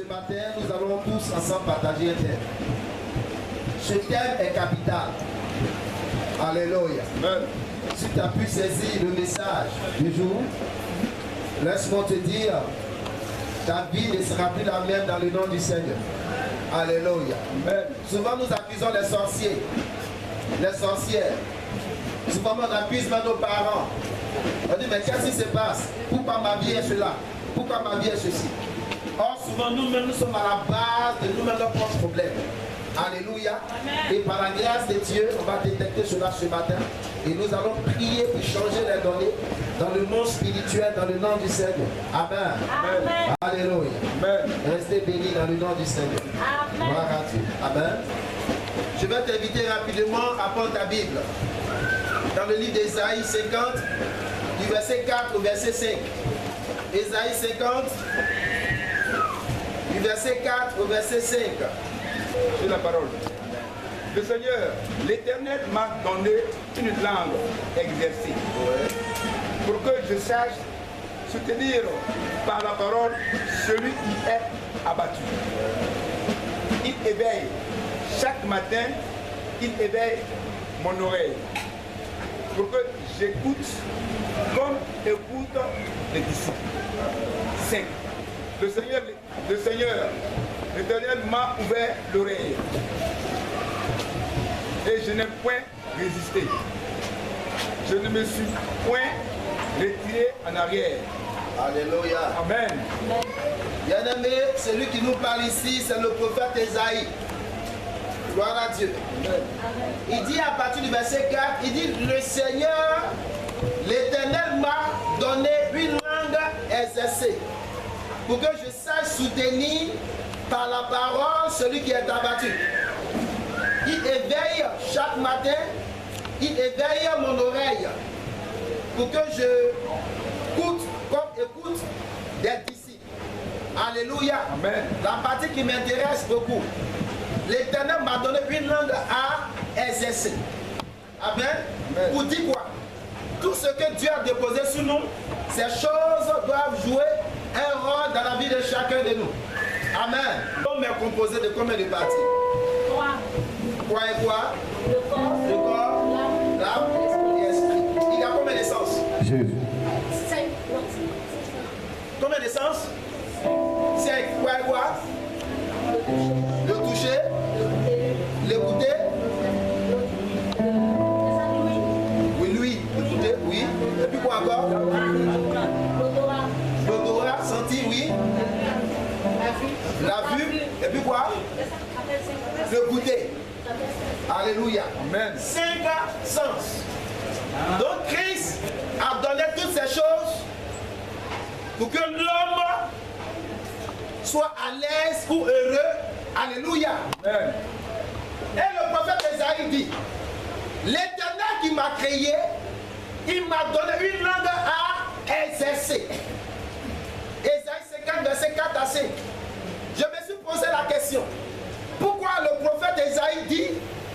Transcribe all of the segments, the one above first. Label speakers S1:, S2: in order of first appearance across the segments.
S1: matin, nous allons tous ensemble partager un thème. Ce thème est capital. Alléluia. Amen. Si tu as pu saisir le message du jour, laisse-moi te dire, ta vie ne sera plus la même dans le nom du Seigneur. Alléluia. Amen. Souvent nous accusons les sorciers, les sorcières. Souvent on accuse même nos parents. On dit mais qu'est-ce qui se passe? Pourquoi ma vie est cela? Pourquoi ma vie est ceci? Or souvent nous-mêmes nous sommes à la base de nous-mêmes nos propres problèmes. Alléluia. Amen. Et par la grâce de Dieu, on va détecter cela ce matin. Et nous allons prier pour changer les données dans le monde spirituel, dans le nom du Seigneur. Amen. Amen. Alléluia. Amen. Restez bénis dans le nom du Seigneur. Amen. Gloire à Dieu. Amen. Je vais t'inviter rapidement à prendre ta Bible. Dans le livre d'Ésaïe 50, du verset 4 au verset 5. Ésaïe 50, du verset 4 au verset 5.
S2: C'est la parole. Le Seigneur, l'Éternel m'a donné une langue exercée pour que je sache soutenir par la parole celui qui est abattu. Il éveille chaque matin, il éveille mon oreille pour que j'écoute comme écoute les disciples. 5. Le Seigneur, l'Éternel m'a ouvert l'oreille et je n'ai point résisté. Je ne me suis point retiré en arrière.
S1: Alléluia.
S2: Amen.
S1: Bien-aimé, celui qui nous parle ici, c'est le prophète Ésaïe. Gloire à Dieu. Amen. Il dit à partir du verset 4, il dit, le Seigneur, l'Éternel m'a donné une langue exercée pour que je sache soutenir par la parole celui qui est abattu. Il éveille chaque matin, il éveille mon oreille pour que je écoute des disciples. Alléluia. Amen. La partie qui m'intéresse beaucoup. L'Éternel m'a donné une langue à exercer. Amen. Amen. Pour dire quoi? Tout ce que Dieu a déposé sur nous, ces choses doivent jouer un rôle dans la vie de chacun de nous. Amen. L'homme est composé de combien de parties? 3. Quoi et quoi? Le corps, l'âme et l'esprit. Il y a combien de sens?
S3: Jésus.
S4: 5.
S1: Combien de sens? 5. Quoi et quoi? Le toucher, l'écouter. Oui, lui, écouter, oui. Et puis quoi encore? L'odorat, sentir, oui. La vue, et puis quoi? Le goûter. Alléluia. Amen. 5 sens. Donc Christ a donné toutes ces choses pour que l'homme soit à l'aise ou heureux. Alléluia. Amen. Et le prophète Ésaïe dit, l'Éternel qui m'a créé, il m'a donné une langue à exercer. Ésaïe 50, verset 4 à 5. Je me suis posé la question, pourquoi le prophète Ésaïe dit,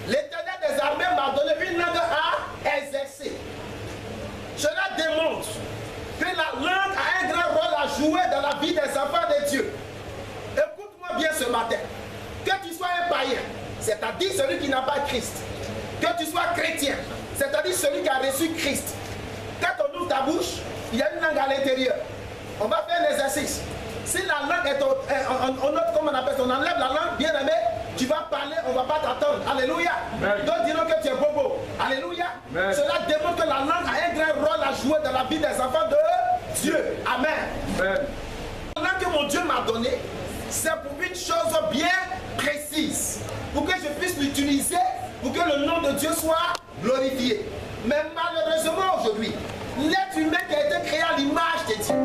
S1: l'Éternel des armées m'a donné une langue à exercer? Cela démontre que la langue a un grand rôle à jouer dans la vie des enfants de Dieu. Écoute-moi bien ce matin. Que tu sois un païen, c'est-à-dire celui qui n'a pas Christ. Que tu sois chrétien, c'est-à-dire celui qui a reçu Christ. Quand on ouvre ta bouche, il y a une langue à l'intérieur. On va faire un exercice. Si la langue est comme on appelle ça, on enlève la langue, bien aimé, tu vas parler, on ne va pas t'attendre. Alléluia. Donc diront que tu es bobo. Alléluia. Amen. Cela démontre que la langue a un grand rôle à jouer dans la vie des enfants de Dieu. Amen. Amen. La langue que mon Dieu m'a donnée, c'est pour une chose bien précise. Pour que je puisse l'utiliser, pour que le nom de Dieu soit glorifié. Mais malheureusement aujourd'hui, l'être humain qui a été créé à l'image de Dieu,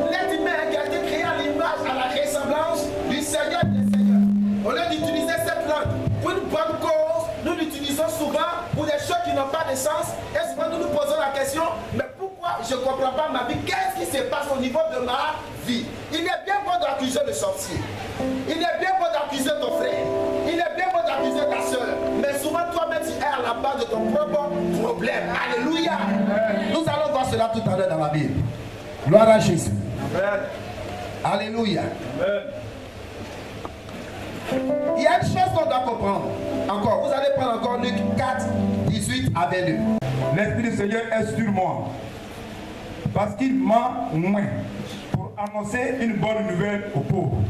S1: l'être humain qui a été créé à l'image, à la ressemblance du Seigneur des Seigneurs, au lieu d'utiliser cette langue pour une bonne cause, nous l'utilisons souvent pour des choses qui n'ont pas de sens. Et souvent nous nous posons la question, mais pourquoi je ne comprends pas ma vie? Qu'est-ce qui se passe au niveau de ma vie? Il est bien bon d'accuser le sorcier. Il est bien bon d'accuser ton frère. Il est bien bon d'accuser ta soeur. Mais souvent toi-même tu es à la base de ton propre problème. Alléluia. Nous allons voir cela tout à l'heure dans la Bible. Gloire à Jésus. Amen. Alléluia. Amen. il y a une chose qu'on doit comprendre. Encore, vous allez prendre encore Luc 4, 18 à 22.
S2: L'Esprit du Seigneur est sur moi, parce qu'il m'a oint pour annoncer une bonne nouvelle aux pauvres.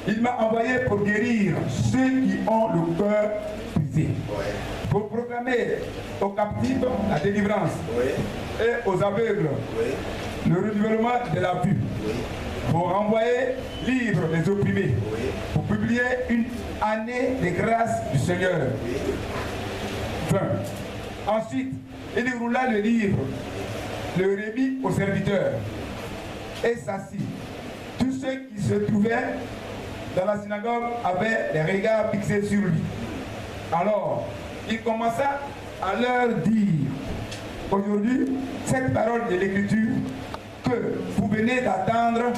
S2: Il m'a envoyé pour guérir ceux qui ont le cœur brisé, pour proclamer aux captifs la délivrance et aux aveugles le renouvellement de la vue, pour renvoyer libres les opprimés, pour publier une année de grâce du Seigneur. 20. Ensuite, il roula le livre, le remit aux serviteurs et s'assit. Tous ceux qui se trouvaient dans la synagogue avaient les regards fixés sur lui. Alors, il commença à leur dire: aujourd'hui, cette parole de l'Écriture que vous venez d'attendre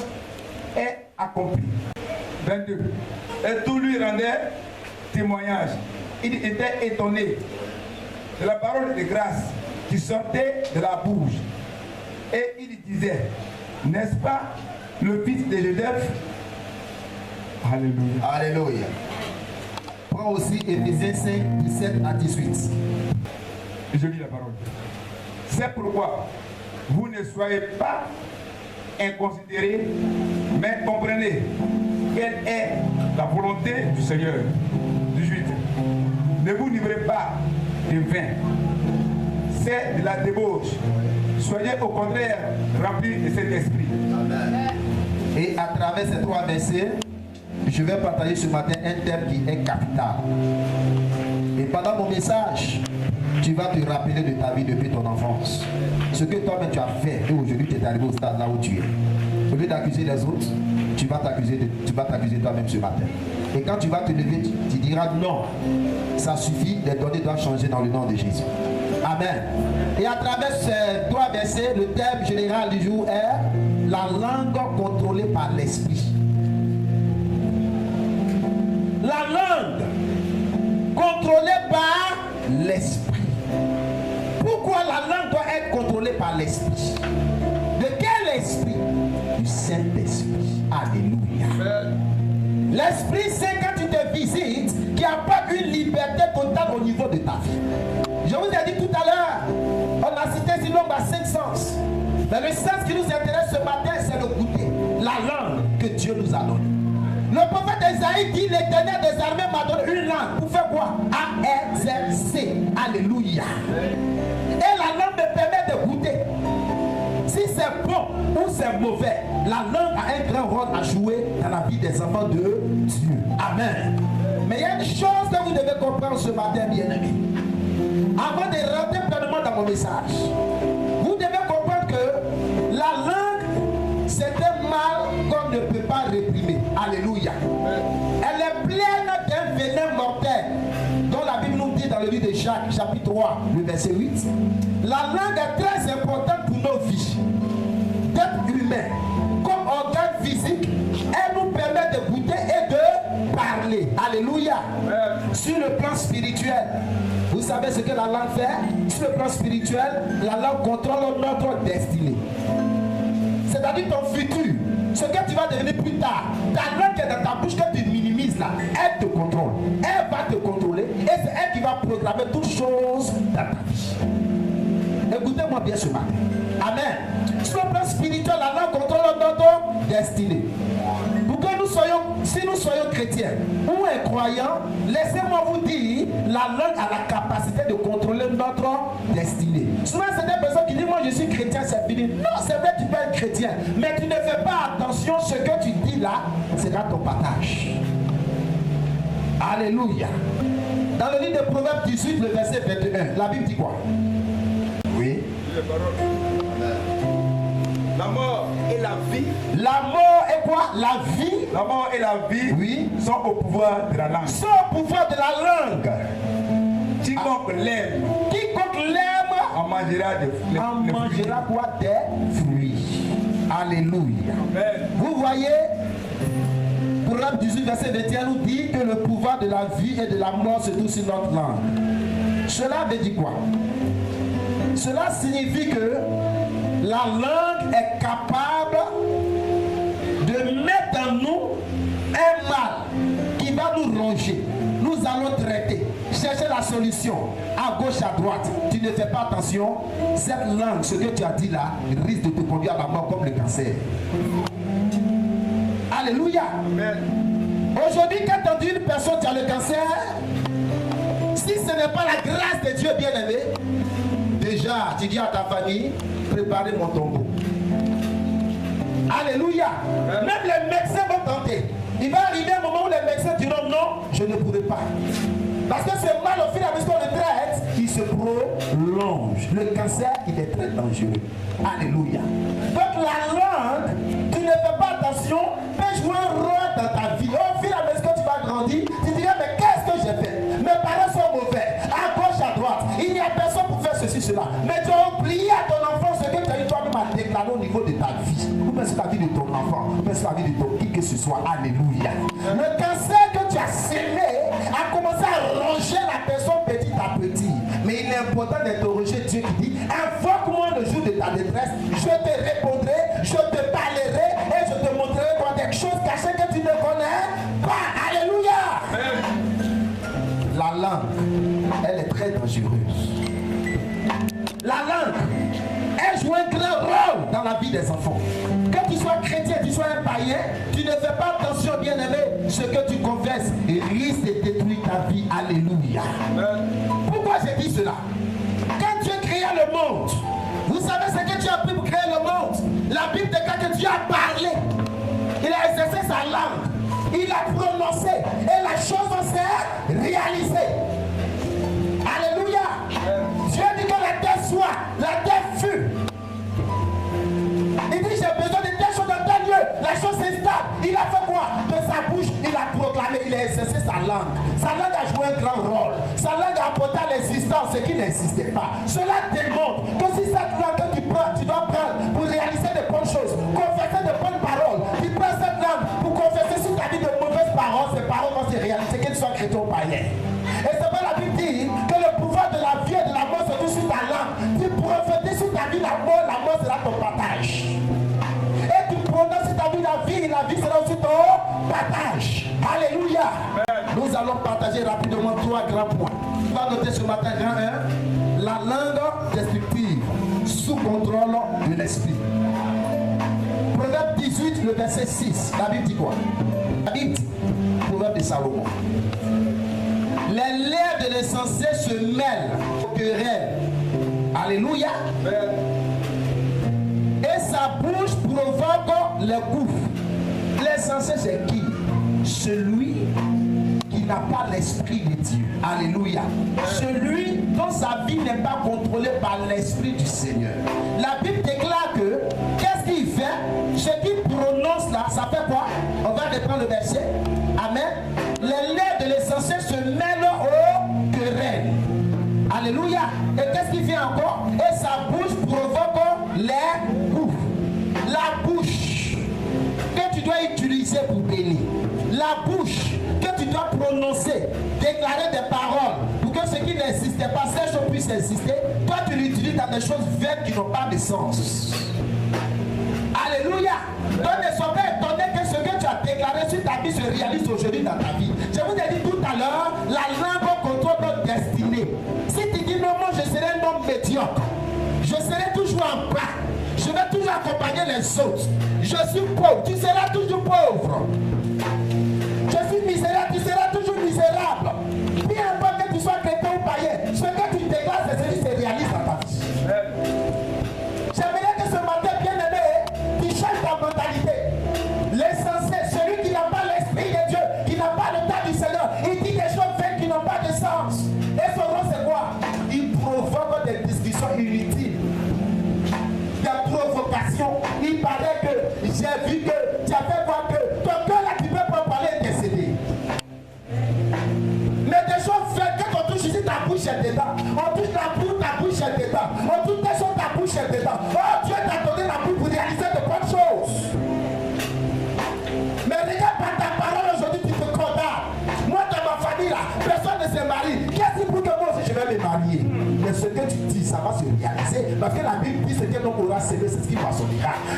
S2: est accomplie. 22. Et tout lui rendait témoignage. Il était étonné de la parole de grâce qui sortait de la bouche. Et il disait: n'est-ce pas le fils de Joseph? Alléluia.
S1: Alléluia. Prends aussi Éphésiens 5, 17 à 18.
S2: Je lis la parole. C'est pourquoi vous ne soyez pas inconsidérés, mais comprenez quelle est la volonté du Seigneur. 18. Ne vous livrez pas de vin, c'est de la débauche. Soyez au contraire remplis de cet esprit.
S1: Amen. Et à travers ces 3 versets, je vais partager ce matin un thème qui est capital. Et pendant mon message, tu vas te rappeler de ta vie depuis ton enfance. Ce que toi-même tu as fait et aujourd'hui tu es arrivé au stade là où tu es. Au lieu d'accuser les autres, tu vas t'accuser toi-même ce matin. Et quand tu vas te lever, tu diras non, ça suffit, les données doivent changer dans le nom de Jésus. Amen. Et à travers ces 3 versets, le thème général du jour est la langue contrôlée par l'esprit. La langue contrôlée par l'esprit. Pourquoi la langue doit être contrôlée par l'esprit? De quel esprit? Du Saint-Esprit. Alléluia. L'Esprit, c'est quand tu te visites, qu'il n'y a pas une liberté totale au niveau de ta vie. Je vous ai dit tout à l'heure, on a cité sinon 5 sens. Mais le sens qui nous intéresse ce matin, c'est le goûter. La langue que Dieu nous a donnée. Le prophète Esaïe dit: l'Éternel des armées m'a donné une langue. Pour faire quoi? À exercer. Alléluia. Et la langue me permet de goûter. Si c'est bon ou c'est mauvais, la langue a un grand rôle à jouer dans la vie des enfants de Dieu. Amen. Mais il y a une chose que vous devez comprendre ce matin, bien-aimés. Avant de rentrer pleinement dans mon message, vous devez comprendre que la langue, c'est un mal qu'on ne peut pas réprimer. Alléluia. Elle est pleine d'un venin mortel, dont la Bible nous dit dans le livre de Jacques, chapitre 3, le verset 8. La langue est très importante pour nos vies. D'être humain, comme organe physique, elle nous permet de goûter et de parler. Alléluia. Sur le plan spirituel, vous savez ce que la langue fait? Sur le plan spirituel, la langue contrôle notre destinée. C'est-à-dire ton futur, ce que tu vas devenir plus tard. Ta langue est dans ta bouche que tu minimises là, elle te contrôle. Elle va te contrôler et c'est elle qui va programmer toutes choses dans ta vie. Écoutez-moi bien ce matin. Amen. Sur le plan spirituel, la langue contrôle notre destinée. Pour que nous soyons, si nous soyons chrétiens ou incroyants, laissez-moi vous dire, la langue a la capacité de contrôler notre destinée. Souvent, c'est des personnes qui disent: moi je suis chrétien, c'est fini. Non, c'est vrai, tu peux être chrétien, mais tu ne fais pas attention, ce que tu dis là sera ton partage. Alléluia. Dans le livre de Proverbes 18, le verset 21, la Bible dit quoi? Oui.
S2: La mort et la vie.
S1: La mort et quoi? La vie.
S2: La mort et la vie, oui, sont au pouvoir de la langue.
S1: Sont au pouvoir de la langue.
S2: Quiconque l'aime.
S1: Quiconque l'aime
S2: en mangera
S1: quoi? Des fruits. Alléluia.
S2: Amen.
S1: Vous voyez, Proverbe 18, verset 21 nous dit que le pouvoir de la vie et de la mort se trouve sur notre langue. Cela veut dire quoi? Cela signifie que la langue est capable de mettre en nous un mal qui va nous
S3: ranger, nous allons traiter, chercher la solution à gauche, à droite. Tu ne fais pas attention, cette langue, ce que tu as dit là, risque de te conduire à la mort comme le cancer. Alléluia. Aujourd'hui, quand on dit une personne qui a le cancer, si ce n'est pas la grâce de Dieu bien-aimé, déjà, tu dis à ta famille, préparez mon tombeau. Alléluia. Même les médecins vont tenter. Il va arriver un moment où les médecins diront non, je ne pourrai pas. Parce que ce mal, au fil et à mesure qu'on le traite, il se prolonge. Le cancer, il est très dangereux. Alléluia. Donc la langue, tu ne fais pas attention, peut jouer un rôle dans ta vie. Au fil et à mesure que tu vas grandir, tu diras, mais qu'est-ce que j'ai fait? Mes parents sont mauvais, à gauche, à droite. Il n'y a personne pour faire ceci, cela. Mais tu as oublié à ton enfant ce que tu as eu toi-même à déclarer au niveau de ta vie. Ou bien sur la vie de ton enfant, ou bien sur la vie de ton qui que ce soit. Alléluia. Le cancer que tu as sémé a commencé à ronger la personne petit à petit. Mais il est important d'interroger Dieu qui dit, invoque-moi le jour de ta détresse, je te répondrai, je te parlerai et je te montrerai quoi des choses cachées que tu ne connais pas. Alléluia. La langue, elle est très dangereuse. La langue, elle joue un grand rôle dans la vie des enfants. Que tu sois chrétien, tu sois un païen, tu ne fais pas attention, bien-aimé, ce que tu confesses risque de détruire ta vie. Alléluia. Pourquoi j'ai dit cela? Quand Dieu créa le monde, vous savez ce que Dieu a pris pour créer le monde? La Bible déclare que Dieu a parlé. Il a exercé sa langue. Il a prononcé. Et la chose s'est réalisée. Alléluia. Dieu dit que la terre soit, la terre fut. Il dit j'ai besoin de telle chose dans tel lieu. La chose s'installe. Il a fait quoi? De sa bouche, il a proclamé, il a exercé sa langue. Sa langue a joué un grand rôle. Sa langue a apporté à l'existence ce qui n'existait pas. Cela démontre que si cette langue que tu prends, tu dois prendre pour réaliser de bonnes choses, confesser de bonnes paroles, tu prends cette langue pour confesser sur ta vie de mauvaises paroles, ces paroles vont se réaliser, qu'elles soient chrétiens ou païens. Et c'est pas la Bible dit que le pouvoir de la vie et de la mort se trouve sur ta langue. Tu prophétises sur ta vie la mort sera ton partage. Et tu prononces sur ta vie la vie sera aussi ton partage. Alléluia. Nous allons partager rapidement 3 grands points. On va noter ce matin grand 1, la langue destructive sous contrôle de l'esprit. Proverbe 18, le verset 6. La Bible dit quoi? La Bible dit, Proverbe de Salomon. Les lèvres de l'insensé se mêlent aux querelles. Alléluia. Et sa bouche provoque les gouffres. L'insensé c'est qui? Celui qui n'a pas l'esprit de Dieu. Alléluia. Celui dont sa vie n'est pas contrôlée par l'esprit du Seigneur. La Bible déclare que qu'est-ce qu'il fait? Ce qu'il prononce là, ça fait quoi? On va reprendre le verset. Amen. Les lèvres de l'insensé se mêlent aux querelles. Alléluia. Et qu'est-ce qu'il fait encore? Et sa bouche provoque les gouffres. La bouche que tu dois utiliser pour bénir. La bouche que tu dois prononcer, déclarer des paroles pour que ce qui n'existait pas, ces choses puissent exister. Toi, tu l'utilises dans des choses vaines qui n'ont pas de sens. Alléluia. Donc ne sois pas étonné que ce que tu as déclaré sur ta vie se réalise aujourd'hui dans ta vie. Je vous ai dit tout à l'heure, la langue contrôle notre destinée. Si tu dis non, moi je serai un homme médiocre, je serai toujours en bas, je vais toujours accompagner les autres. Je suis pauvre, tu seras toujours pauvre. Je suis misérable, tu seras toujours misérable. Peu importe que tu sois chrétien ou païen, ce que tu déclares, c'est ce qui se réalise dans ta vie. J'aimerais que ce matin, bien aimé, tu changes ta mentalité. L'essentiel, celui qui n'a pas l'esprit de Dieu, qui n'a pas le temps du Seigneur, il dit des choses vaines qui n'ont pas de sens. Et son rôle, c'est quoi? Il provoque des discussions inutiles, des provocations. Il paraît que j'ai vu que tu as fait quoi que ton cœur là, tu peux pas parler et décéder. Mais des choses faites, quand on touche ici, ta bouche est dedans. On touche la bouche, ta bouche est dedans. On touche des choses, ta bouche est dedans. Oh, Dieu t'a donné la bouche pour réaliser de bonnes choses. Mais regarde par ta parole aujourd'hui, tu te condamnes. Moi, dans ma famille là, personne ne se marie. Qu'est-ce qui prouve que moi aussi je vais me marier? Mais ce que tu dis, ça va se réaliser. Parce que la Bible dit ce que l'homme aura semé, c'est ce qui passera.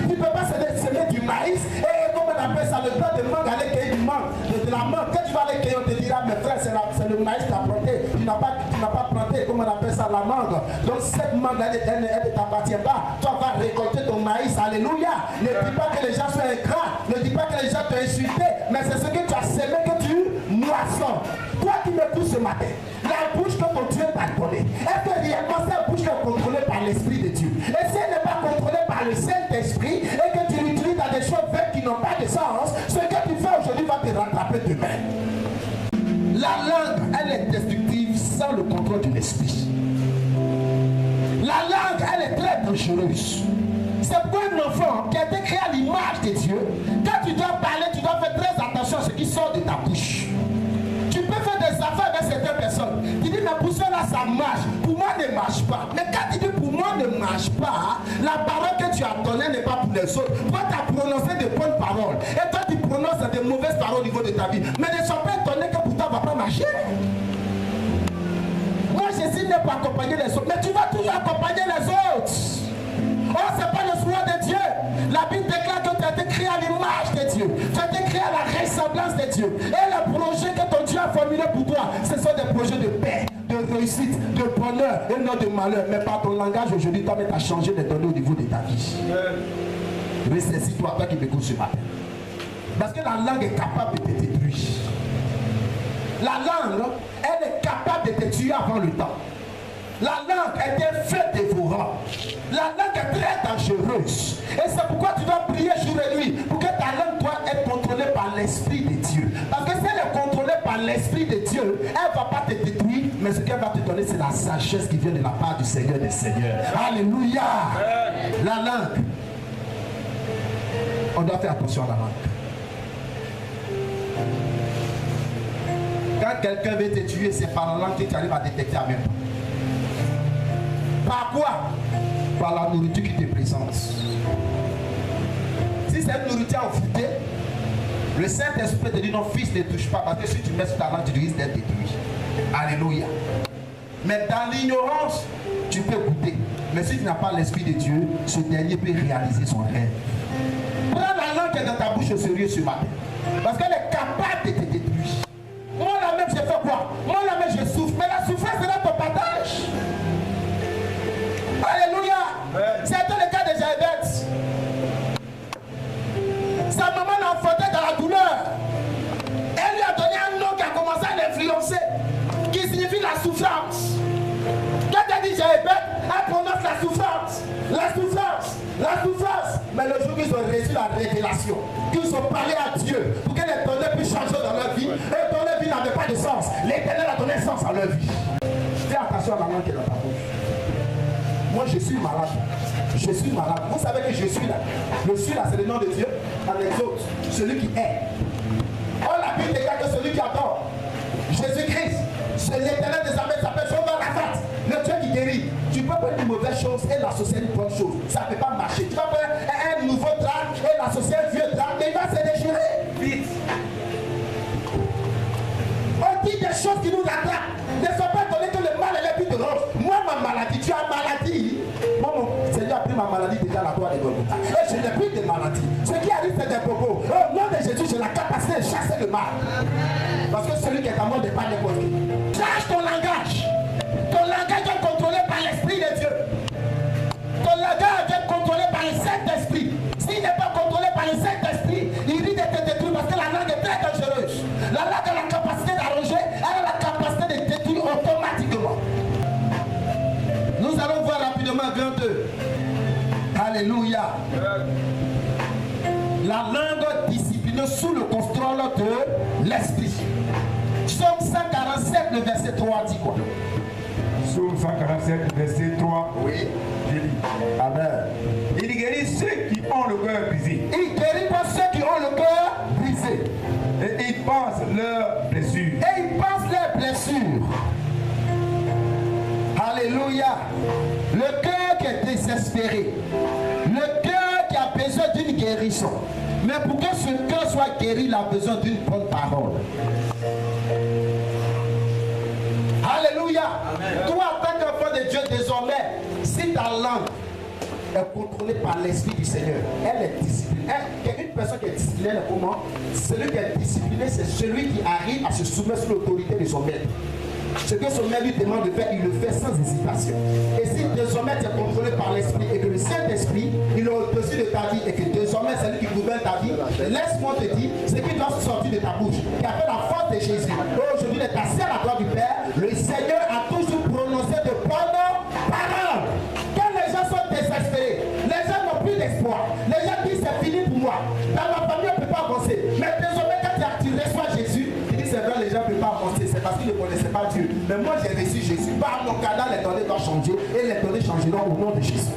S3: Tu ne peux pas semer du maïs et comme on appelle ça, le temps de mangue, aller cueillir du mangue, de la mangue. Quand tu vas aller cueillir, on te dira, mais c'est le maïs que tu as planté. Tu n'as pas planté, comment on appelle ça, la mangue. Donc cette mangue, elle ne t'appartient pas. Toi, vas récolter ton maïs. Alléluia. Ne dis pas que les gens soient ingrats. Ne dis pas que les gens t'ont insulté. Mais c'est ce que tu as semé que tu moissons. Toi qui m'écoutes ce matin, la bouche que ton Dieu t'a donnée, est-ce que réellement cette bouche est contrôlée par l'Esprit de Dieu? Et si elle n'est pas contrôlée par le Saint-Esprit et que tu l'utilises dans des choses qui n'ont pas de sens, ce que tu fais aujourd'hui va te rattraper demain. La langue, elle est destructive sans le contrôle de l'esprit. La langue, elle est très dangereuse. C'est pour un enfant qui a été créé à l'image de Dieu. Quand tu dois parler, tu dois faire très attention à ce qui sort de ta bouche. Tu peux faire des affaires avec certaines personnes. Tu dis, mais pour cela, ça marche. Pour moi, ne marche pas. Mais quand tu dis, pour moi, ne marche pas, la parole que tu as donnée n'est pas pour les autres. Toi, tu as prononcé de bonnes paroles. Et toi, tu prononces des mauvaises paroles au niveau de ta vie. Mais ne sois pas étonné que pour toi, ça ne va pas marcher. Moi, Jésus n'est pas accompagner les autres. Mais tu vas toujours accompagner les autres. Oh, ce n'est pas le souhait de Dieu. La Bible déclare que tu as été créé à l'image de Dieu. Tu as été créé à la ressemblance de Dieu. Et les projets que ton Dieu a formulés pour toi, ce sont des projets de paix, de réussite, de bonheur et non de malheur. Mais par ton langage aujourd'hui, toi, tu as changé de données au niveau de ta vie. Ressaisis-toi, toi qui m'écoutes ce matin. Parce que la langue est capable de te détruire. La langue, elle est capable de te tuer avant le temps. La langue est un feu dévorant. La langue est très dangereuse. Et c'est pourquoi tu dois prier jour et nuit. Pour que ta langue doit être contrôlée par l'Esprit de Dieu. Parce que si elle est contrôlée par l'Esprit de Dieu, elle ne va pas te détruire. Mais ce qu'elle va te donner, c'est la sagesse qui vient de la part du Seigneur des Seigneurs. Alléluia. La langue. On doit faire attention à la langue. Quand quelqu'un veut te tuer, c'est par la langue que tu arrives à détecter en même temps. Par quoi? Par la nourriture qui te présente. Si c'est une nourriture enfouttée, le Saint-Esprit te dit non, fils, ne touche pas, parce que si tu mets sur ta langue, tu risques d'être détruit. Alléluia. Mais dans l'ignorance, tu peux goûter. Mais si tu n'as pas l'Esprit de Dieu, ce dernier peut réaliser son rêve. Prends la langue qui est dans ta bouche au sérieux ce matin. Parce qu'elle est capable de te détruire. Moi la même, je fais quoi? Moi la même, je souffre. Mais la souffrance, c'est là ton partage. Alléluia. C'était le cas de Jaébet. Sa maman l'a enfanté dans la douleur. Elle lui a donné un nom qui a commencé à l'influencer, qui signifie la souffrance. Quand elle dit Jaébet, elle prononce la souffrance. La souffrance. La souffrance. Mais le jour qu'ils ont reçu la révélation, qu'ils ont parlé à Dieu pour que les données puissent changer dans leur vie, et dans leur vie n'avait pas de sens. L'Éternel a donné sens à leur vie. Fais attention à la langue qui est dans ta bouche. Moi je suis malade. Je suis malade. Vous savez que je suis là. Je suis là, c'est le nom de Dieu. En exode, celui qui est. Oh, la Bible déclare que celui qui attend. Jésus-Christ, c'est l'Éternel des armées, s'appelle Jehovah Rapha, le Dieu qui guérit. Tu peux faire une mauvaise chose et l'associer à une bonne chose. Ça ne peut pas marcher. Tu vas faire un nouveau drame et l'associer à un vieux drame, mais il va se déchirer. Vite. On dit des choses qui nous attrapent. Ne sois pas étonné que le mal est plus de rose. Moi, ma maladie, tu as maladie. Moi, mon Seigneur a pris ma maladie déjà à la croix de Golgotha. Et je n'ai plus de maladie. Ce qui arrive, c'est des bobos. Au nom de Jésus, j'ai la capacité de chasser le mal. Parce que celui qui est à moi n'est pas n'importe qui. Change ton langage. Ton langage est contrôlé par l'Esprit de Dieu. Ton langage est contrôlé par le Saint-Esprit. S'il n'est pas contrôlé par le Saint-Esprit, il risque de te détruire parce que la langue est très dangereuse. La langue a la capacité d'arranger, elle a la capacité de détruire automatiquement. Nous allons voir rapidement grand 2. Alléluia. La langue disciplinée sous le contrôle de l'Esprit. Psaume 147, le verset 3 dit quoi?
S2: Psaume 147, verset 3.
S3: Oui.
S2: Je lis.
S3: Amen.
S2: Il guérit ceux qui ont le cœur brisé.
S3: Il guérit pas ceux qui ont le cœur brisé.
S2: Et il pense leurs blessures.
S3: Et il pense leurs blessures. Alléluia. Le cœur qui est désespéré. Le cœur qui a besoin d'une guérison. Mais pour que ce cœur soit guéri, il a besoin d'une bonne parole. Alléluia. Amen. Toi, en tant qu'enfant de Dieu, désormais, si ta langue est contrôlée par l'Esprit du Seigneur, elle est disciplinée Une personne qui est disciplinée, comment? Celui qui est discipliné, c'est celui qui arrive à se soumettre sous l'autorité de son maître. Ce que son maître lui demande de faire, il le fait sans hésitation. Et si désormais tu es contrôlé par l'esprit et que le Saint-Esprit, il est au-dessus de ta vie et que désormais c'est lui qui gouverne ta vie, laisse-moi te dire ce qui doit sortir de ta bouche, qui a fait la force de Jésus. Aujourd'hui, il est assis à la droite du Père. Le Seigneur a toujours prononcé de bonnes paroles. Quand les gens sont désespérés, les gens n'ont plus d'espoir. Les gens disent c'est fini pour moi. Dans ma famille, on ne peut pas avancer. Mais désormais, quand tu reçois Jésus, c'est vrai, les gens ne peuvent pas avancer, c'est parce qu'ils ne connaissaient pas Dieu. Mais moi, j'ai reçu Jésus. Par mon canal, les données doivent changer et les données changeront au nom de Jésus.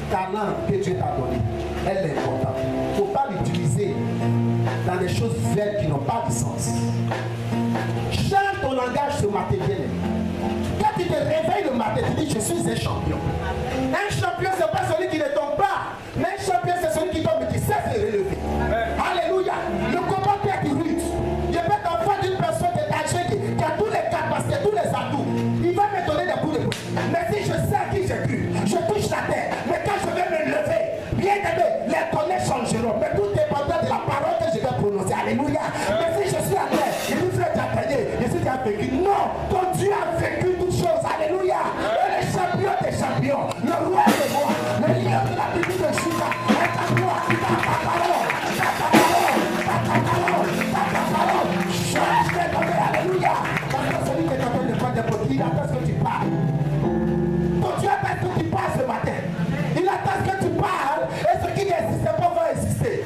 S3: Talent que Dieu t'a donné, elle est importante. Il ne faut pas l'utiliser dans des choses vaines qui n'ont pas de sens. Change ton langage ce matin, bien. Quand tu te réveilles le matin, tu dis je suis un champion. Un champion, ce n'est pas celui qui ne tombe pas, mais un champion, c'est celui qui tombe et qui sait se relever. Alléluia. Le combat peut être rude. Je peux être enfant d'une personne qui est âgée, qui a tous les capacités, tous les atouts. Il va me donner des coups de pouce. Mais si je sais à qui j'ai cru, je touche la terre. Mais quand je vais me lever, bien aimé, les données changeront. Mais tout dépendra de la parole que je vais prononcer. Alléluia. Mais si je suis à terre, je dis frère, tu as gagné. Je suis déjà vécu. Non, ton Dieu a vécu toutes choses. Alléluia. Et le champion des champions, le roi des rois, le lion de la tribu de Juda, est à toi, ta parole. Change les données, alléluia. Parce que celui qui est en train de faire des petits, il attend ce que tu parles. Ton Dieu attend ce que tu parles ce matin. Il attend ce que tu parles et ce qui n'existe pas va exister.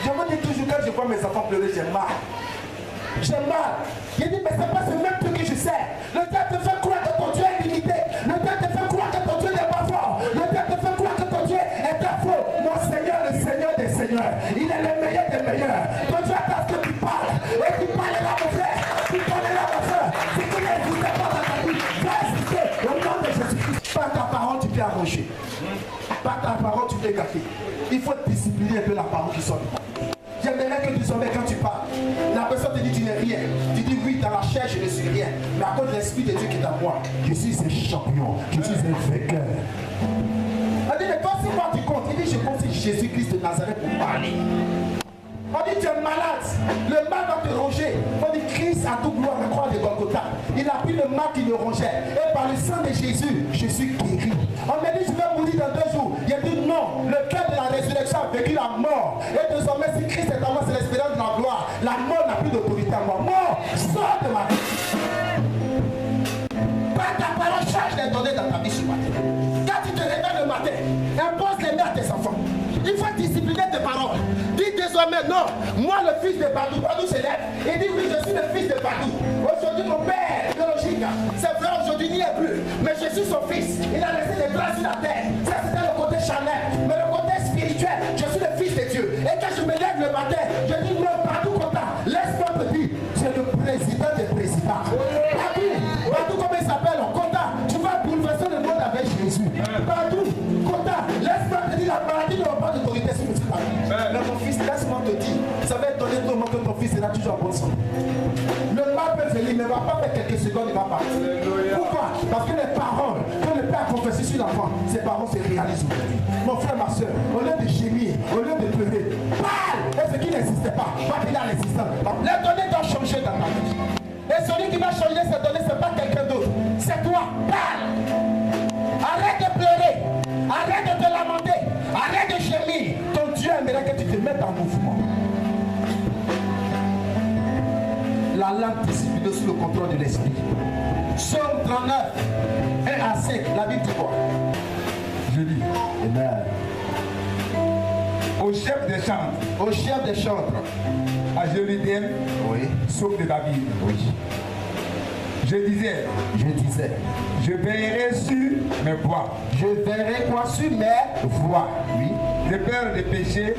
S3: Je me dis toujours quand je vois mes enfants pleurer, j'ai mal. J'ai mal. Je dis mais c'est pas ce même truc que je sais. Le diable te fait croire que ton Dieu est limité. Le diable te fait croire que ton Dieu n'est pas fort. Le diable te fait croire que ton Dieu est un faux. Mon Seigneur, le Seigneur des Seigneurs. Il est le meilleur des meilleurs. Ton Dieu attend ce que tu parles. Et tu parleras mon frère. Tu parleras mon frère. Ce qui n'existe pas dans ta vie va exister au nom de Jésus-Christ. Par ta parole, tu peux arranger. Par ta parole, tu peux gâter. Il faut discipliner un peu la parole qui sort. J'aimerais que désormais quand tu parles, la personne te dit tu n'es rien. Tu dis oui, dans la chair je ne suis rien. Mais à cause de l'Esprit de Dieu qui est en moi, je suis un champion, je suis un vainqueur. On dit mais toi si moi tu comptes, il dit je compte sur Jésus-Christ de Nazareth pour parler. On dit tu es malade, le mal va te ronger. On dit Christ a tout gloire à la croix de Golgotha. Il a pris le mal qui le rongeait. Et par le sang de Jésus, je suis guéri. On me dit je vais mourir dans 2 jours. Il a dit non, le cœur de la résurrection a vécu la mort. Et désormais si Christ est en moi, c'est l'espérance de la gloire. La mort n'a plus d'autorité à moi. Mort, sors de ma vie. Par ta parole, change les données dans ta vie ce matin. Quand tu te réveilles le matin, impose les mains à tes enfants. Il faut discipliner tes paroles. Dis désormais non. Moi le fils de Badou, Badou s'élève. Et dit oui, je suis le fils de Badou. Aujourd'hui mon père biologique, c'est vrai aujourd'hui il n'y est plus. Mais je suis son fils. Il a laissé des traces sur la terre. Ça c'était le côté charnel. Mais le côté spirituel, je suis le fils de Dieu. Et quand je me lève le matin, je dis non, Badou content. Laisse-moi te dire, c'est le président des présidents. Badou comment il s'appelle? Content. Tu vas bouleverser le monde avec Jésus. Badou, content. Laisse-moi te dire, la maladie n'aura pas d'autorité sur notre famille. Mais mon fils, laisse-moi te dire, ça va être donné moment que ton fils sera toujours en bonne santé. Le mal peut venir, mais il ne va pas faire quelques secondes, il va partir. Pourquoi? Parce que les paroles que le père a confessées sur l'enfant, ces paroles se réalisent aujourd'hui. Mon frère, ma soeur, au lieu de gémir, au lieu de pleurer, parle! Et ce qui n'existait pas, va qu'il a l'existence. Les données doivent changer dans ta vie. Et celui qui va changer ces données, ce n'est pas quelqu'un d'autre. C'est toi. Parle! Arrête de pleurer. Arrête de te lamenter. Arrête de gémir. Ton Dieu aimerait que tu te mettes en mouvement. La langue disciplinée sous le contrôle de l'esprit. Psaume 39, 1 à 5. La Bible dit quoi?
S2: Je lis.
S3: Amen.
S2: Au chef des chantres.
S3: Au chef des chantres.
S2: À Jérusalem.
S3: Oui.
S2: Psaume de David.
S3: Oui.
S2: Je disais, je veillerai sur mes voies.
S3: Je verrai quoi sur mes voies. Oui.
S2: De peur de pécher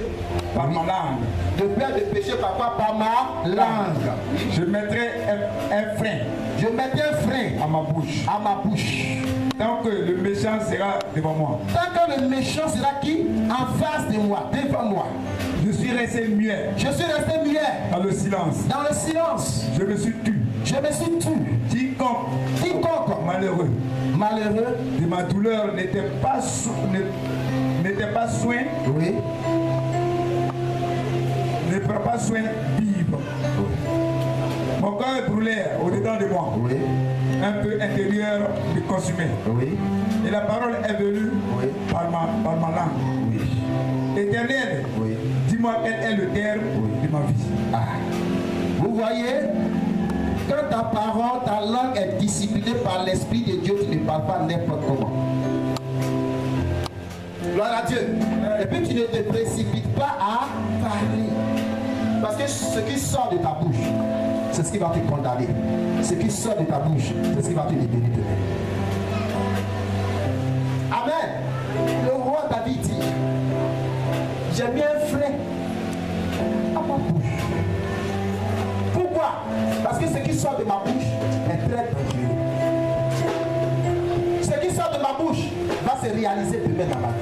S2: par ma langue.
S3: De peur de pécher par quoi? Par ma langue.
S2: Je mettrai un frein.
S3: Je mettrai un frein
S2: à ma bouche.
S3: À ma bouche.
S2: Tant que le méchant sera devant moi.
S3: Tant que le méchant sera qui? En face de moi, devant moi.
S2: Je suis resté muet.
S3: Je suis resté muet.
S2: Dans le silence.
S3: Dans le silence.
S2: Je me suis tu.
S3: Je me suis tu.
S2: Quiconque malheureux
S3: de
S2: ma douleur n'était pas n'était pas soin,
S3: Oui.
S2: ne prend pas soin vivre. Mon corps est brûlé au-dedans de moi,
S3: Oui.
S2: un peu intérieur de consumé.
S3: Oui.
S2: Et la parole est venue
S3: Oui.
S2: par ma langue.
S3: Oui.
S2: Éternel,
S3: Oui.
S2: dis-moi quel est le terme de ma vie.
S3: Ah. Vous voyez, quand ta parole, ta langue est disciplinée par l'Esprit de Dieu, tu ne parles pas n'importe comment. Gloire à Dieu. Et puis tu ne te précipites pas à parler. Parce que ce qui sort de ta bouche, c'est ce qui va te condamner. Ce qui sort de ta bouche, c'est ce qui va te libérer demain. Amen. Le roi David dit, j'ai mis un frein à ma bouche. Pourquoi? Parce que ce qui sort de ma bouche est très dangereux. Ce qui sort de ma bouche va se réaliser demain dans ma vie.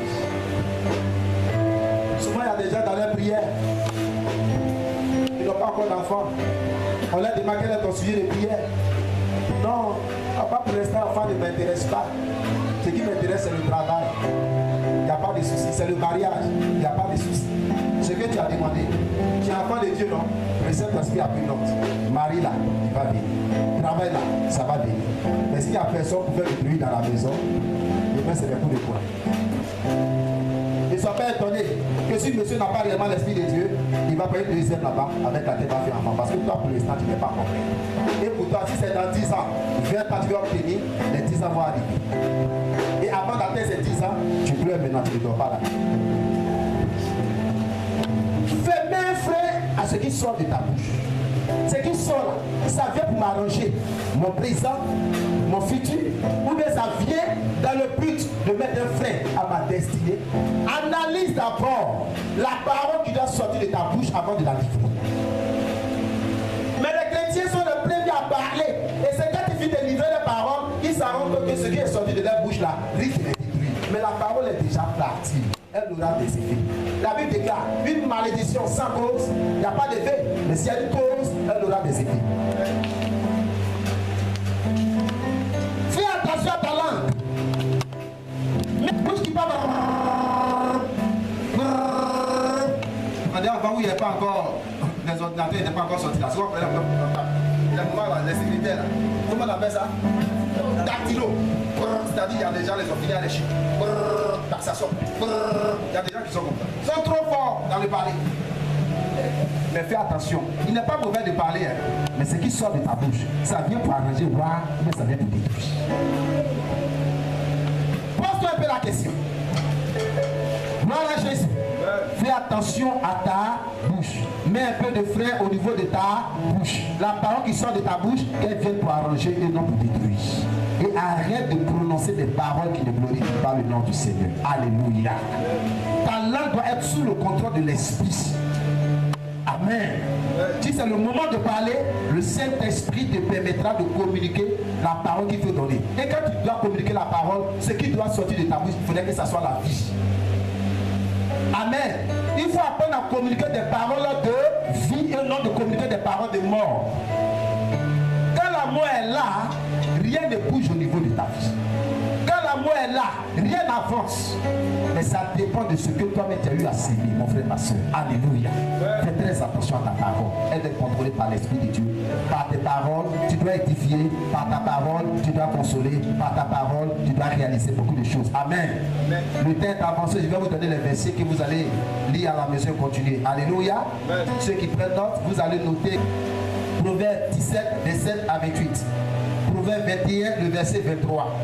S3: Souvent, il y a des gens dans leur prière. Ils n'ont pas encore d'enfant. On leur demande quel est ton sujet de prière. Non, papa, pour l'instant, l'enfant ne m'intéresse pas. Ce qui m'intéresse, c'est le travail. Il n'y a pas de souci. C'est le mariage. Il n'y a pas de souci. Ce que tu as demandé, tu es enfant de Dieu, non? Le Saint-Esprit a pris note. Marie là, il va venir. Travail là, ça va venir. Mais s'il n'y a personne pour faire du bruit dans la maison, demain c'est des coups de poing. Ne sois pas étonné que si monsieur n'a pas réellement l'Esprit de Dieu, il va payer le deuxième là-bas avec la tête à enfant. Parce que toi, pour l'instant, tu n'es pas compris. Et pour toi, si c'est dans 10 ans, 20 ans, tu vas obtenir, les 10 ans vont arriver. Et avant d'atteindre ces 10 ans, tu pleures maintenant, tu ne dors pas là. Fais main frein à ce qui sort de ta bouche. Ce qui sort là, ça vient pour m'arranger mon présent, mon futur, ou bien ça vient dans le but de mettre un frein à ma destinée. Analyse d'abord la parole qui doit sortir de ta bouche avant de la livrer. Mais les chrétiens sont les premiers à parler. Et c'est quand ils finissent de livrer les paroles qu'ils se rendent compte que ce qui est sorti de leur bouche là risque de détruire. Mais la parole est déjà partie. Elle aura des effets. La Bible déclare une malédiction sans cause, il n'y a pas d'effet. Mais s'il y a une cause, elle aura des effets. Fais attention à ta langue. Mais bouche qui parle. Avant où il n'y avait pas encore, les ordinateurs n'étaient pas encore sortis là. C'est quoi le moment là, les sécuritaires là. Comment on appelle ça? Dactylo. C'est-à-dire, il y a des gens, les ont fini à les chiffres. Taxation. Il y a des gens qui sont comme ça. Ils sont trop forts dans le parler. Mais fais attention. Il n'est pas mauvais de parler, hein. Mais ce qui sort de ta bouche, ça vient pour arranger, voir, mais ça vient pour détruire. Pose-toi un peu la question. Gloire à Jésus. Fais attention à ta bouche. Mets un peu de frein au niveau de ta bouche. La parole qui sort de ta bouche, qu'elle vienne pour arranger et non pour détruire. Et arrête de prononcer des paroles qui ne glorifient pas le nom du Seigneur. Alléluia. Ta langue doit être sous le contrôle de l'Esprit. Amen. Si c'est le moment de parler, le Saint-Esprit te permettra de communiquer la parole qu'il faut donner. Et quand tu dois communiquer la parole, ce qui doit sortir de ta bouche, il faudrait que ça soit la vie. Amen. Il faut apprendre à communiquer des paroles de vie et non de communiquer des paroles de mort. Quand la mort est là, rien ne bouge au niveau de ta vie. Quand la mort est là, rien n'avance. Mais ça dépend de ce que toi-même tu as eu à s'aimer, mon frère, ma soeur. Alléluia. Fais très attention à ta parole. Elle est contrôlée par l'Esprit de Dieu. Par tes paroles, tu dois édifier. Par ta parole, tu dois consoler. Par ta parole, tu dois réaliser beaucoup de choses. Amen. Amen. Le temps est avancé. Je vais vous donner les versets que vous allez lire à la maison et continuer. Alléluia. Amen. Ceux qui prennent note, vous allez noter Proverbe 17, 27 à 28. Proverbe 21, le verset 23.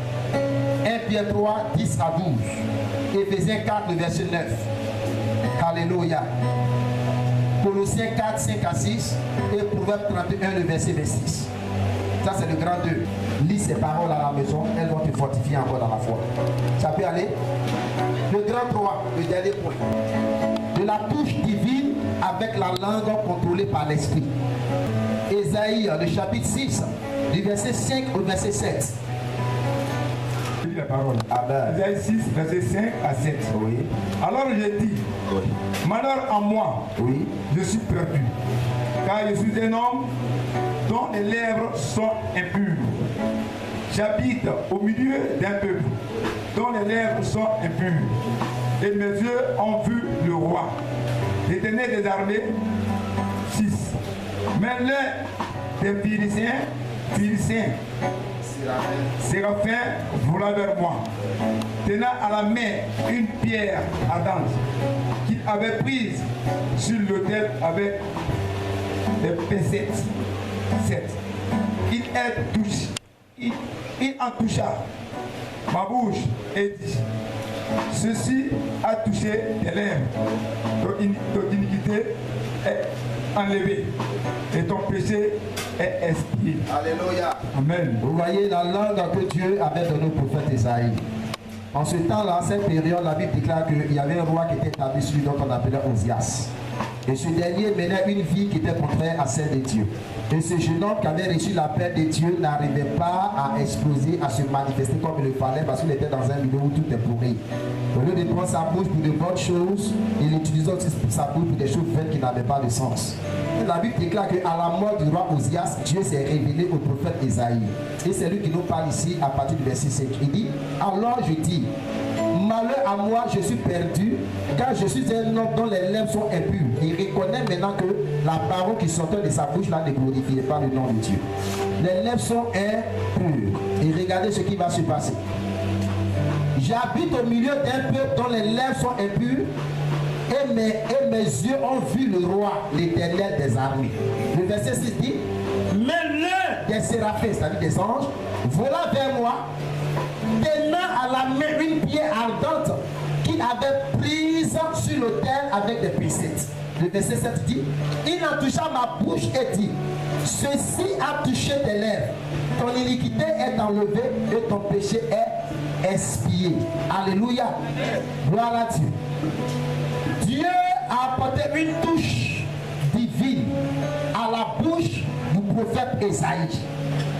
S3: 1 Pierre 3, 10 à 12. Éphésiens 4, le verset 9. Alléluia. Colossiens 4, 5 à 6. Et Proverbe 31, le verset 26. Ça, c'est le grand 2. Lis ces paroles à la maison. Elles vont te fortifier encore dans la foi. Ça peut aller. Le grand 3, le dernier point. De la touche divine avec la langue contrôlée par l'esprit. Ésaïe, le chapitre 6, du verset 5 au verset 7.
S2: La parole. Amen. Ésaïe 6, verset 5 à 7.
S3: Oui.
S2: Alors j'ai dit, oui. Malheur à moi, oui. Je suis perdu, car je suis un homme dont les lèvres sont impures. J'habite au milieu d'un peuple dont les lèvres sont impures. et mes yeux ont vu le roi. L'Éternel des armées, 6. Mais l'un des Philistins, Séraphins, vola vers moi, tenant à la main une pierre ardente qu'il avait prise sur l'autel avec des pincettes. 7. Il en toucha ma bouche et dit: ceci a touché tes lèvres, ton iniquité est enlevée et ton péché est expié.
S1: Alléluia.
S2: Amen.
S3: Vous voyez la langue que Dieu avait donnée au prophète Esaïe. En ce temps-là, cette période, la Bible déclare qu'il y avait un roi qui était établi sur lui, dont on appelait Osias. Et ce dernier menait une vie qui était contraire à celle de Dieu. Et ce jeune homme qui avait reçu l'appel de Dieu n'arrivait pas à exploser, à se manifester comme il le fallait, parce qu'il était dans un milieu où tout est pourri. Au lieu de prendre sa bouche pour de bonnes choses, il utilisait aussi sa bouche pour des choses vaines qui n'avaient pas de sens. Et la Bible déclare qu'à la mort du roi Osias, Dieu s'est révélé au prophète Esaïe. Et c'est lui qui nous parle ici à partir du verset 5. Il dit: alors je dis, malheur à moi, je suis perdu, car je suis un homme dont les lèvres sont impures. Il reconnaît maintenant que la parole qui sortait de sa bouche là ne glorifiait pas le nom de Dieu. Les lèvres sont impures. Et regardez ce qui va se passer. J'habite au milieu d'un peuple dont les lèvres sont impures, et mes yeux ont vu le roi, l'Éternel des armées. Le verset 6 dit: mais l'un des séraphins, c'est-à-dire des anges, vola vers moi, tenant à la main une pierre ardente qu'il avait prise sur l'autel avec des pincettes. Le verset 7 dit: il en toucha ma bouche et dit: ceci a touché tes lèvres, ton iniquité est enlevée et ton péché est expié. Alléluia. Gloire à Dieu. Dieu a apporté une touche divine à la bouche du prophète Esaïe.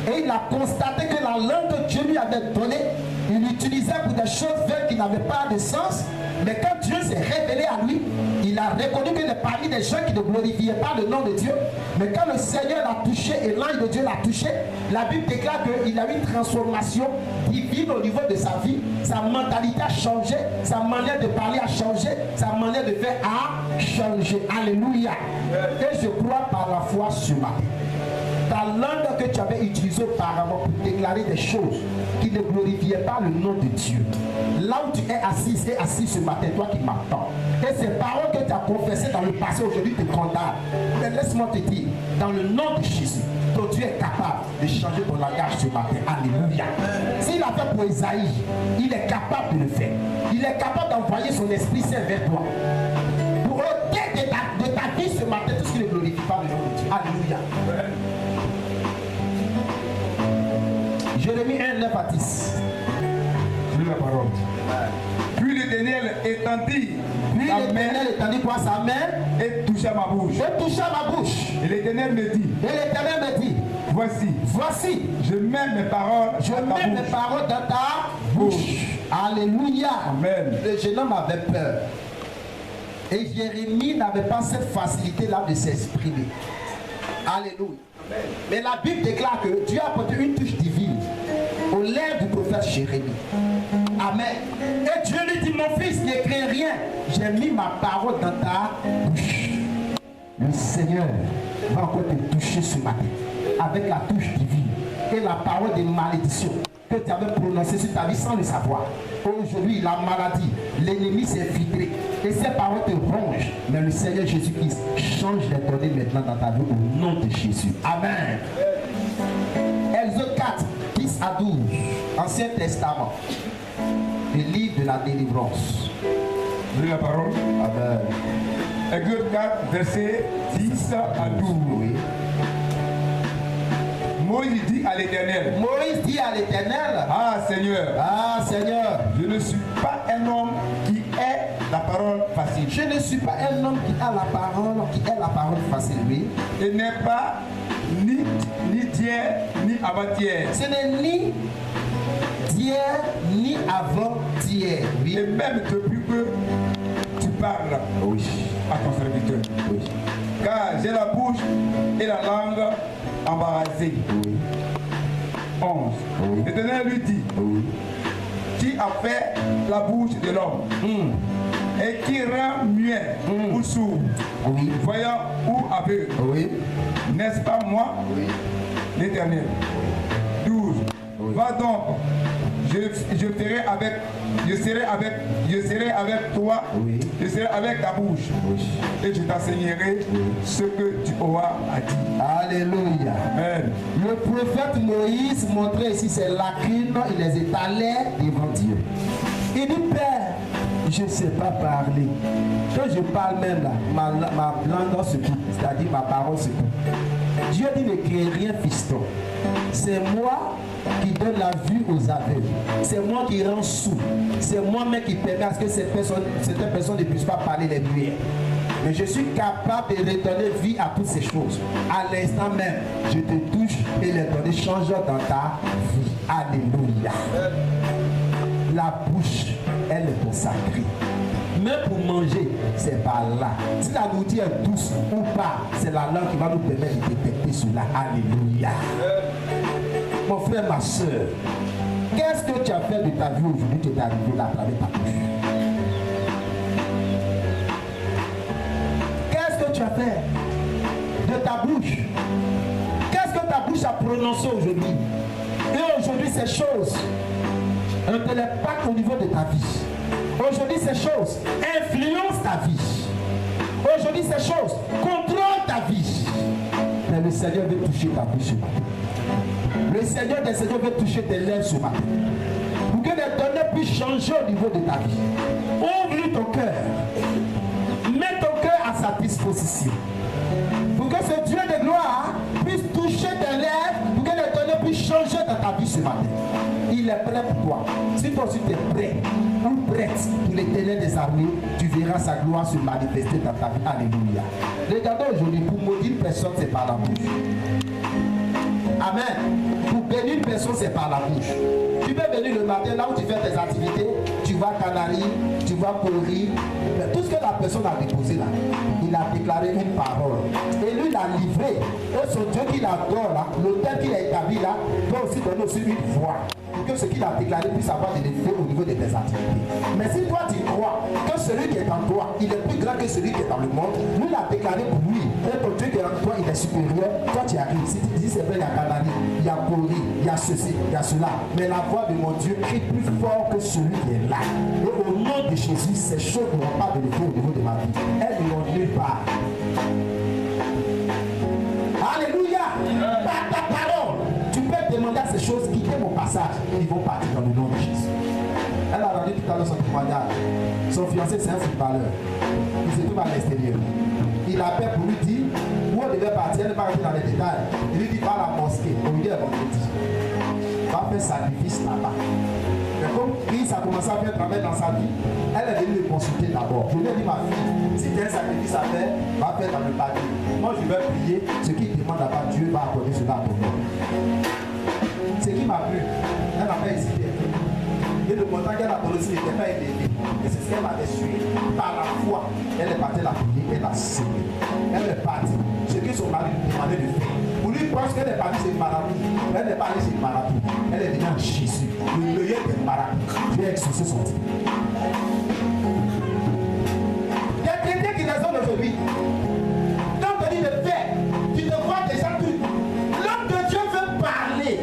S3: Et il a constaté que la langue que Dieu lui avait donnée, il l'utilisait pour des choses vaines qui n'avaient pas de sens. Mais quand Dieu s'est révélé à lui, il a reconnu que parmi des gens qui ne glorifiaient pas le nom de Dieu, mais quand le Seigneur l'a touché et l'ange de Dieu l'a touché, la Bible déclare qu'il a eu une transformation divine au niveau de sa vie. Sa mentalité a changé, sa manière de parler a changé, sa manière de faire a changé. Alléluia. Et je crois par la foi ce matin, ta langue que tu avais utilisée auparavant pour déclarer des choses qui ne glorifiaient pas le nom de Dieu, là où tu es assis ce matin, toi qui m'entends, et ces paroles que tu as confessées dans le passé aujourd'hui te condamnent. Mais laisse-moi te dire, dans le nom de Jésus, ton Dieu est capable de changer ton langage ce matin. Alléluia. S'il a fait pour Esaïe, il est capable de le faire. Il est capable d'envoyer son Esprit Saint vers toi pour ôter de ta vie ce matin tout ce qui ne glorifie pas le nom de Dieu. Alléluia. Jérémie 1, 9 à 10.
S2: Lis la parole. Puis l'Éternel étendit
S3: sa main
S2: et toucha ma bouche. Et l'Éternel me dit: voici, je mets mes paroles
S3: dans ta bouche. Alléluia.
S2: Amen.
S3: Le jeune homme avait peur. Et Jérémie n'avait pas cette facilité-là de s'exprimer. Alléluia. Mais la Bible déclare que Dieu a apporté une touche divine aux lèvres du prophète Jérémie. Amen. Et Dieu lui dit: mon fils, n'écris rien. J'ai mis ma parole dans ta bouche. Le Seigneur va encore te toucher ce matin avec la touche divine et la parole de malédiction que tu avais prononcée sur ta vie sans le savoir. Aujourd'hui, la maladie, l'ennemi s'est filtré et ces paroles te rongent. Mais le Seigneur Jésus-Christ change les données maintenant dans ta vie au nom de Jésus. Amen. Exode 4, 10 à 12, Ancien Testament, le livre de la délivrance.
S2: Lis la parole.
S3: Amen.
S2: Exode 4, verset 10 à 12.
S3: Oui.
S2: Moïse dit à l'Éternel:
S3: Ah Seigneur,
S2: je ne suis pas un homme qui ait la parole facile.
S3: Je ne suis pas un homme qui a la parole facile, oui.
S2: Et n'est pas ni d'hier ni avant-hier.
S3: Ce n'est ni d'hier ni avant-hier, oui.
S2: Et même depuis que tu parles,
S3: oui,
S2: à ton serviteur.
S3: Oui.
S2: Car j'ai la bouche et la langue embarrassées.
S3: Oui.
S2: 11.
S3: Oui.
S2: L'Éternel lui dit:
S3: oui,
S2: qui a fait la bouche de l'homme et qui rend muet ou sourd, voyant ou aveugle. N'est-ce pas moi, l'Éternel? 12. Va donc, je serai avec toi, je serai avec ta bouche, et je t'enseignerai ce que tu auras à dire. Alléluia. Amen.
S3: Le prophète Moïse montrait ici ses lacunes, il les étalait devant Dieu. Il dit, Père, je ne sais pas parler. Quand je parle même là, ma langue se coupe, c'est-à-dire ma parole se coupe. Dieu dit, ne crée rien, fiston. C'est moi qui donne la vue aux aveugles. C'est moi qui rends sourd. C'est moi-même qui permet à ce que certaines personnes ne puissent pas parler les muets. Mais je suis capable de redonner vie à toutes ces choses. À l'instant même, je te touche et les données changent dans ta vie. Alléluia. La bouche, elle est consacrée. Même pour manger, c'est par là. Si la nourriture est douce ou pas, c'est la langue qui va nous permettre de détecter cela. Alléluia. Mon frère, ma soeur, qu'est-ce que tu as fait de ta vie aujourd'hui qui est arrivé là à travers ta bouche? Qu'est-ce que tu as fait de ta bouche? Qu'est-ce que ta bouche a prononcé aujourd'hui? Et aujourd'hui, ces choses ne te l'impact au niveau de ta vie. Aujourd'hui, ces choses influencent ta vie. Aujourd'hui, ces choses contrôlent ta vie. Mais le Seigneur veut toucher ta bouche ce matin. Le Seigneur des Seigneurs veut toucher tes lèvres ce matin. Pour que les données puissent changer au niveau de ta vie. Ouvre ton cœur. Mets ton cœur à sa disposition. Pour que ce Dieu de gloire puisse toucher tes lèvres. Pour que les données puissent changer dans ta vie ce matin. Il est prêt pour toi. Si toi aussi tu es prêt ou prête pour l'Éternel des armées, tu verras sa gloire se manifester dans ta vie. Alléluia. Regardons aujourd'hui, pour maudire une personne, c'est par la bouche. Amen. Pour bénir une personne, c'est par la bouche. Tu peux venir le matin, là où tu fais tes activités, tu vois Canary, tu vois Corrie, tout ce que la personne a déposé là, il a déclaré une parole. Et lui, il a livré. Et son Dieu qu'il adore là, l'autel qu'il a établi là, doit aussi donner aussi une voix. Pour que ce qu'il a déclaré puisse avoir des effets au niveau de tes activités. Mais si toi tu crois que celui qui est en toi, il est plus grand que celui qui est dans le monde, lui il a déclaré pour lui, et ton Dieu qui est en toi, il est supérieur, toi tu arrives. Si tu dis c'est vrai, il y a Canary, il y a Corrie, il y a ceci, il y a cela. Mais la voix de mon Dieu est plus fort que celui qui est là. Et au nom de Jésus, ces choses n'ont pas de l'effet au niveau de ma vie. Elles n'ont nulle part. Alléluia. Par ta parole, tu peux demander à ces choses, quitter mon passage, ils vont partir dans le nom de Jésus. Elle a rendu tout à l'heure son témoignage. Son fiancé, c'est un footballeur. Il se trouve à l'extérieur. Il appelle pour lui dire où on devait partir, elle ne va pas rentrer dans les détails. Il lui dit va à la mosquée, au milieu de vendredi. Va faire sacrifice là-bas. Mais comme Christ a commencé à faire travail dans sa vie, elle est venue le consulter d'abord. Je lui ai dit ma fille, si tu as un sacrifice à faire, va faire dans le papier. Moi je vais prier, ce qu'il demande à part Dieu va accorder cela à ton nom. Ce qui m'a plu, elle n'a pas hésité. Et le montant qu'elle a donné aussi n'était pas élevé. Et c'est ce qu'elle m'avait suivi. Par la foi, elle est partie la prier, elle a signé. Elle est partie. Ce que son mari lui demandait de faire. Pour lui, parce qu'elle est partie chez le marabout. Elle n'est pas allée chez le marabout. Elle est venue en Jésus. Le meilleur des marabouts. Dieu a exaucé son titre. Il y a quelqu'un qui raisonne aujourd'hui. Quand on dit de faire, tu te vois déjà tout. L'homme de Dieu veut parler.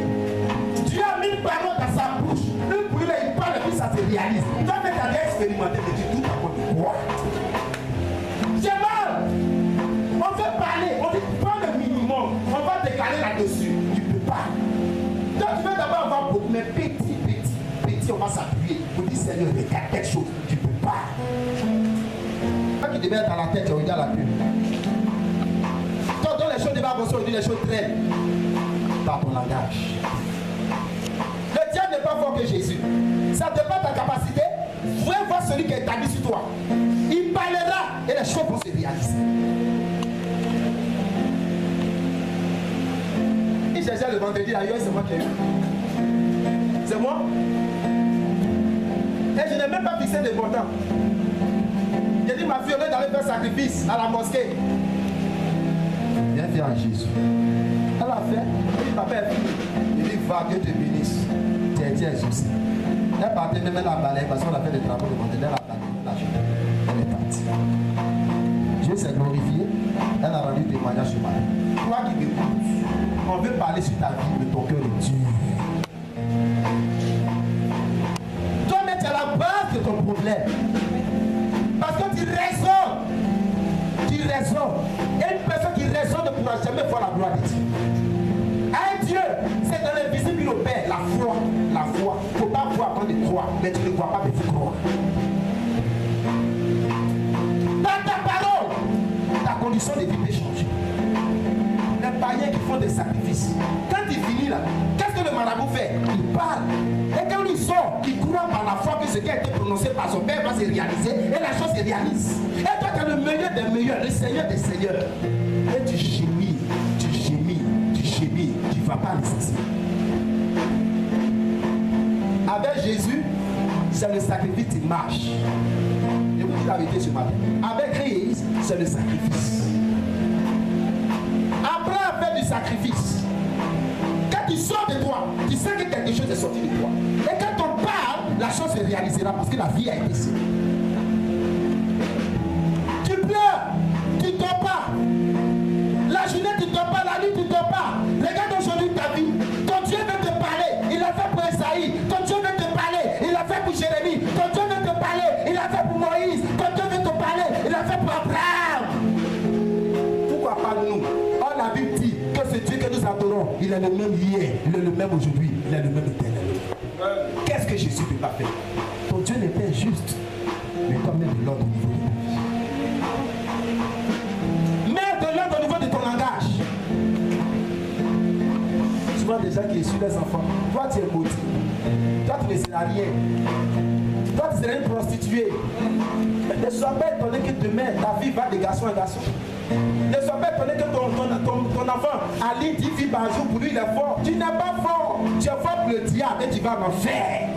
S3: Dieu a mis une parole dans sa bouche. Lui, pour lui, il parle et puis ça se réalise. Toi, mais tu as expérimenté de dire tout à quoi tu crois. J'ai mal. On veut parler. On dit pas le minimum. On va déclarer là-dessus. Tu ne peux pas. Toi, tu veux d'abord avoir beaucoup, mais petit, on va s'appuyer pour dire Seigneur, regarde quelque chose. Tu ne peux pas. Toi qui devais être à la tête, tu regardes la pub. Toi, dont les choses devaient avancer aujourd'hui, les choses traînent. Par ton langage. Le diable n'est pas fort que Jésus. Ça dépend de ta capacité. Viens voir celui qui est établi sur toi. Il parlera et les choses vont se réaliser. Il cherchait le vendredi ailleurs, c'est moi qui ai eu. C'est moi. Et je n'ai même pas fixé de montant. J'ai dit ma fille, on est d'aller faire sacrifice à la mosquée. Viens faire à Jésus. Elle a fait. Elle dit papa est fini. Il dit va, Dieu te bénisse. Tu es exaucé. Elle partait même, elle a balayé parce qu'on a fait des travaux de montagne. Elle a balayé, elle a jeté. s'est glorifiée. Elle a rendu témoignage sur moi. Toi qui m'écoutes, on veut parler sur ta vie, mais ton cœur est dur. Toi-même, tu es la base de ton problème. Parce que tu raisonnes. Tu raisonnes. Et une personne qui raisonne ne pourra jamais voir la gloire de Dieu. Un Dieu, c'est dans l'invisible qu'il opère. La foi. La foi. Il ne faut pas voir quand tu crois, mais tu ne crois pas, mais tu crois. Dans ta parole, ta condition de vie peut changer. Les païens qui font des sacrifices, quand il finit là, qu'est-ce que le marabout fait? Il parle. Et quand il sort, il croit par la foi que ce qui a été prononcé par son père va se réaliser et la chose se réalise. Et toi, tu es le meilleur des meilleurs, le Seigneur des seigneurs. Et tu gémis, tu gémis, tu gémis, tu ne vas pas l'essentiel. Avec Jésus, c'est le sacrifice qui marche. Je vous dis la vérité ce matin. Avec Christ, c'est le sacrifice. Abraham fait du sacrifice. Quand tu sors de toi, tu sais que quelque chose est sorti de toi. Et quand on parle, la chose se réalisera parce que la vie a été sauvée. Tu pleures, tu ne dors pas. La journée, tu ne dors pas. La nuit, tu ne dors pas. Regarde aujourd'hui ta vie. Ton Dieu veut te parler. Il a fait pour Esaïe. Ton Dieu veut te parler. Il a fait pour Jérémie. Ton Dieu veut te parler. Il a fait pour Moïse. Ton Dieu veut te parler. Il a fait pour Abraham. Pourquoi pas nous? La Bible dit que ce Dieu que nous adorons, il est le même hier, il est le même aujourd'hui, il est le même éternel. Qu'est-ce que Jésus ne peut pas faire? Ton Dieu n'est pas juste, mais quand même de l'ordre au niveau de ta vie. Mets de l'ordre au niveau de ton langage. Souvent des gens qui essuient les enfants, toi tu es maudit, toi tu ne seras rien, toi tu seras une prostituée. Ne sois pas étonné que demain ta vie va de garçon à garçon. Ne sois pas étonné que ton enfant Ali 10 vies par jour, pour lui il est fort. Tu n'es pas fort. Tu es fort pour le diable et tu vas en enfer.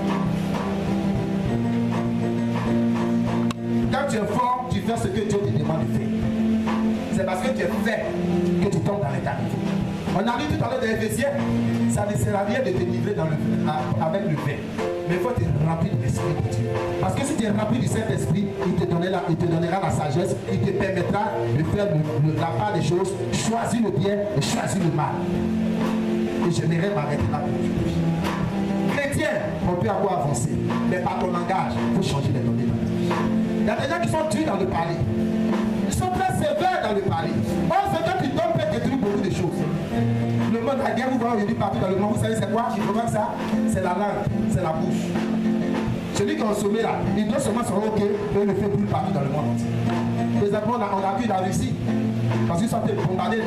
S3: Quand tu es fort, tu fais ce que Dieu te demande de faire. C'est parce que tu es fait que tu tombes dans les carnivores. On a vu tout à l'heure dans Éphésiens, ça ne sert à rien de te livrer avec le vin. Mais il faut être rempli de l'Esprit de Dieu. Parce que si tu es rempli du Saint-Esprit, il te donnera la sagesse, il te permettra de faire la part des choses, choisir le bien et choisir le mal. Et je n'irai m'arrêter là pour aujourd'hui. Chrétien, on peut avoir avancé, mais par ton langage, il faut changer les données. Il y a des gens qui sont durs dans le parler. Ils sont très sévères dans le parler. Or, ce que tu donnes peut détruire beaucoup de choses. Le monde, la guerre, vous voyez aujourd'hui partout dans le monde, vous savez c'est quoi? Il faut voir ça, c'est la langue, c'est la bouche. Celui qui est au sommet là, il doit seulement se rendre ok, et le fait brûler partout dans le monde. Présentement, on a vu la Russie, parce qu'ils sont en train de bombarder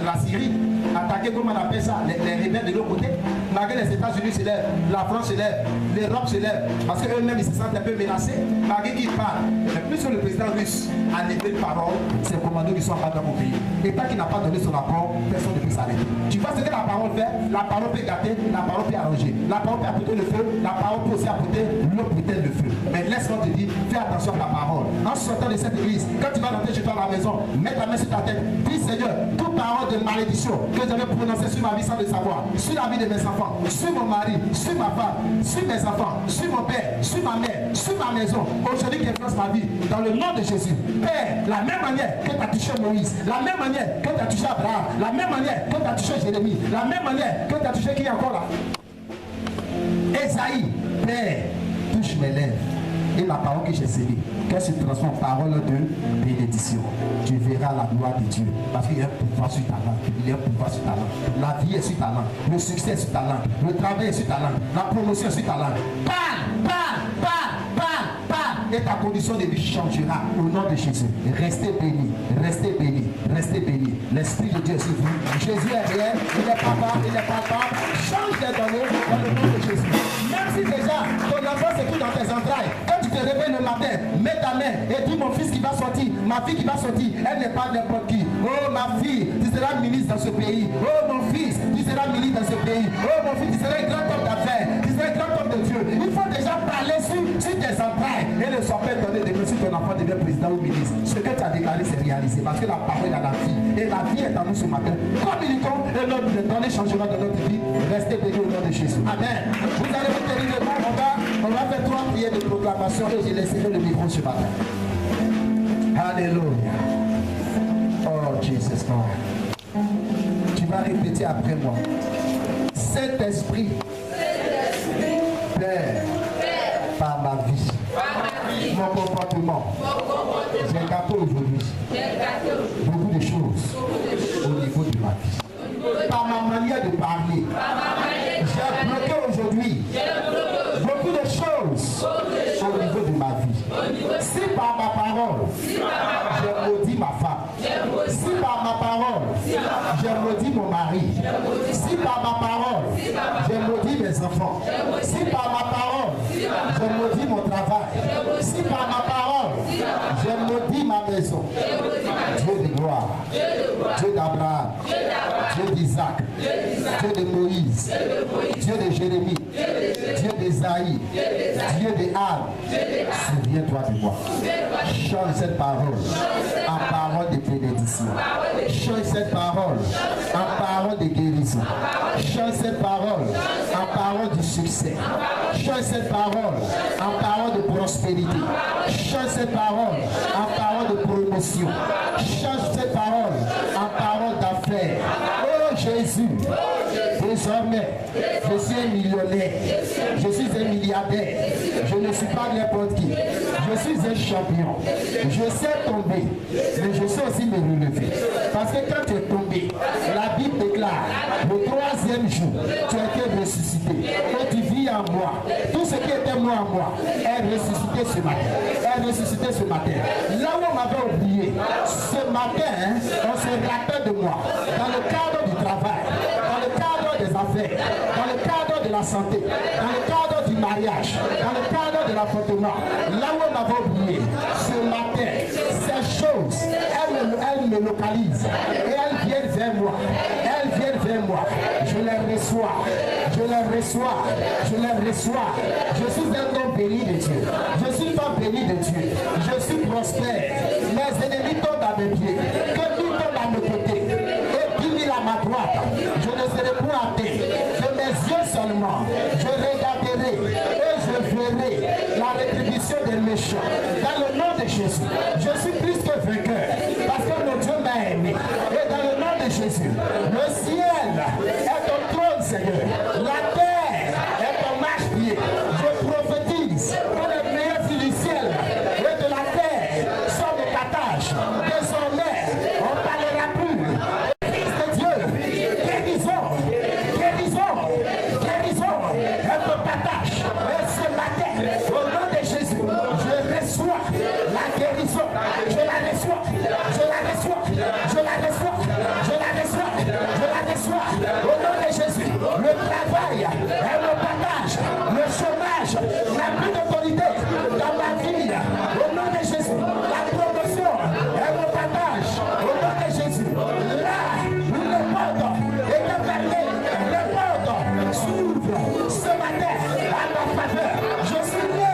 S3: la Syrie, attaquer, comment on appelle ça, les rebelles de l'autre côté. Malgré les États-Unis se lèvent, la France se lève, l'Europe se lève, parce qu'eux-mêmes ils se sentent un peu menacés, malgré qu'ils parlent. Mais plus que le président russe a levé une parole, c'est le commando qui sont en bas dans mon pays. Et tant qu'il n'a pas donné son accord, personne ne peut s'arrêter. Tu vois ce que la parole fait? La parole peut gâter, la parole peut arranger. La parole peut apporter le feu, la parole peut aussi apporter l'autre bouteille de feu. Mais laisse-moi te dire, fais attention à la parole. En sortant de cette église, quand tu vas rentrer chez toi à la maison, mets ta main sur ta tête, dis Seigneur, toute parole de malédiction que j'avais prononcée sur ma vie sans le savoir, sur la vie de mes enfants, sur mon mari, sur ma femme, sur mes enfants, sur mon père, sur ma mère, sur ma maison, aujourd'hui qui influence ma vie, dans le nom de Jésus. Père, la même manière que tu as touché Moïse, la même manière que tu as touché Abraham, la même manière que tu as touché Jérémie, la même manière que tu as touché qui est encore là? Esaïe, Père, touche mes lèvres. Et la parole que j'ai scellée, qu'elle se transforme en parole de bénédiction. Tu verras la gloire de Dieu. Parce qu'il y a un pouvoir sur ta langue. Il y a un pouvoir sur ta langue. La vie est sur ta langue. Le succès est sur ta langue. Le travail est sur ta langue. La promotion est sur ta langue. Parle, parle, parle, parle, parle. Et ta condition de vie changera au nom de Jésus. Restez bénis, restez bénis, restez bénis. L'Esprit de Dieu est sur vous. Jésus est réel. Il est papa, il est papa. Change les données dans le nom de Jésus. Même si déjà ton enfant se trouve dans tes entrailles, quand tu te réveilles le matin, mets ta main et dis mon fils qui va sortir, ma fille qui va sortir, elle n'est pas n'importe qui. Oh ma fille, tu seras ministre dans ce pays. Oh mon fils, tu seras ministre dans ce pays. Oh mon fils, tu seras un grand homme d'affaires, tu seras un grand homme de Dieu. Il faut déjà parler sur tes entrailles et ne sois pas étonné de que si ton enfant devient président ou ministre, ce que tu as déclaré c'est réalisé parce que la parole est dans la vie et la vie est en nous ce matin. Communiquons et notre données changera dans notre vie. Restez bénis au nom de Jésus. Amen. Vous allez vous tenir debout, on va faire 3 prières de proclamation et je laisserai le micro ce matin. Alléluia. Lord. Tu vas répéter après moi. Saint-Esprit, Père, par ma vie, mon comportement, j'ai gâté aujourd'hui beaucoup de choses au niveau de ma vie. Par ma manière de parler, j'ai bloqué aujourd'hui beaucoup de choses au niveau de ma vie. Si par ma parole, j'ai maudit ma femme, si par ma parole, j'ai maudit mon mari, si par ma parole, j'ai maudit mes enfants, si par ma parole, j'ai maudit mon travail, si par ma parole, j'ai maudit ma maison, Dieu de gloire, Dieu d'Abraham, Dieu d'Isaac, Dieu de Moïse, Dieu de Jérémie, Dieu d'Esaïe, Dieu de Anne, souviens-toi de moi. Change cette parole en parole de bénédiction. Change cette parole en parole de guérison. Change cette parole en parole de succès. Change cette parole en parole de prospérité. Change cette parole en parole de promotion. Change cette parole en parole d'affaires. Oh Jésus, désormais, je suis un millionnaire. Je suis un milliardaire. Je ne suis pas n'importe qui. Je suis un champion. Je sais tomber, mais je sais aussi me relever. Parce que quand tu es tombé, la Bible déclare, le 3e jour, tu as été ressuscité. Et tu vis en moi. Tout ce qui était moi en moi est ressuscité ce matin. Est ressuscité ce matin. Là où on m'avait oublié, ce matin, on se rappelle de moi. Dans le cadre du travail, dans le cadre des affaires, dans le cadre de la santé, dans le cadre du mariage, dans le cadre de l'enfantement, là où on m'avait oublié, ce matin, ces choses, elles me localisent et elles viennent vers moi. Elles viennent vers moi. Je les reçois. Je les reçois. Je les reçois. Je suis un homme béni de Dieu. Je suis femme bénie de Dieu. Je suis prospère. Mes ennemis tombent à mes pieds. Que tout tombe à mes côtés. Et 10 000 à ma droite. Je ne serai plus atteint. De mes yeux seulement, je regarderai et je verrai la rétribution des méchants. Dans le nom de Jésus, je suis plus que vainqueur. Parce que mon Dieu m'a aimé. Et dans le nom de Jésus, le ciel est ton trône, Seigneur. La terre est ton marche-pied. Je prophétise que les meilleurs filles du ciel et de la terre sont de partage. Désormais, on ne parlera plus. Fils de Dieu, guérison, guérison, guérison, est ton partage. Et ce matin, au nom de Jésus, je reçois la guérison. Je la reçois, je la reçois, je la reçois, je la reçois, je la reçois. Au nom de Jésus, le travail est mon partage, le chômage n'a plus d'autorité dans ma vie. Au nom de Jésus, la promotion est mon partage. Au nom de Jésus, là où les portes étaient fermées, les portes s'ouvrent ce matin à ma faveur. Je suis né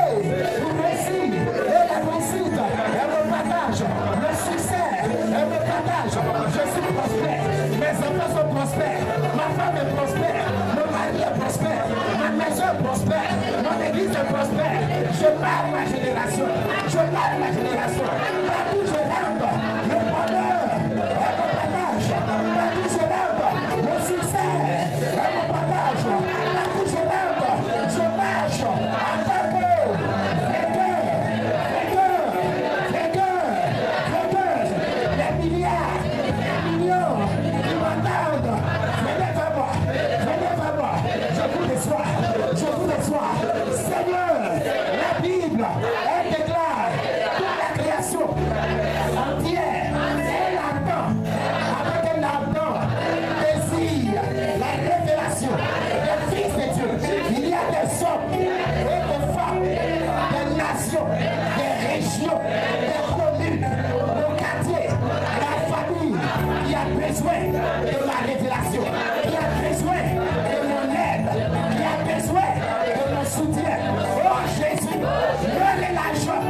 S3: pour réussir et la réussite est mon partage. Le succès est mon partage. Je suis prospère. Mes enfants sont prospères. Ma femme est prospère. Mon mari est prospère. Ma maison est prospère. Mon église est prospère. Je parle ma génération. Je parle ma génération. Partout je rentre, le bonheur est mon partage. Partout je rentre, le succès est mon partage. Partout je rentre, je marche en tant que vainqueur, vainqueur, vainqueur, vainqueur. Les milliards, les millions qui m'entendent, venez vers moi, venez vers moi. Je vous reçois, je vous reçois. Seigneur, la Bible, elle déclare toute la création entière. Elle attend, avec un ardent désir, la révélation des fils de Dieu. Il y a des hommes et des femmes, des nations, des régions, des communes, nos quartiers, la famille qui a besoin de ma révélation, qui a besoin de mon aide, qui a besoin de mon soutien. Oh Jésus, le l'argent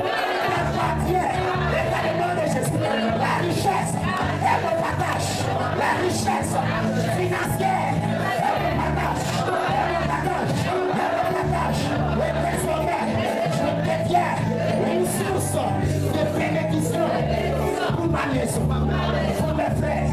S3: t'appartient et dans le nom de Jésus. La richesse est mon partage. La richesse financière est mon partage. Est mon partage. Est mon partage. Et désormais, je deviens une source de bénédiction pour ma maison, pour mes frères,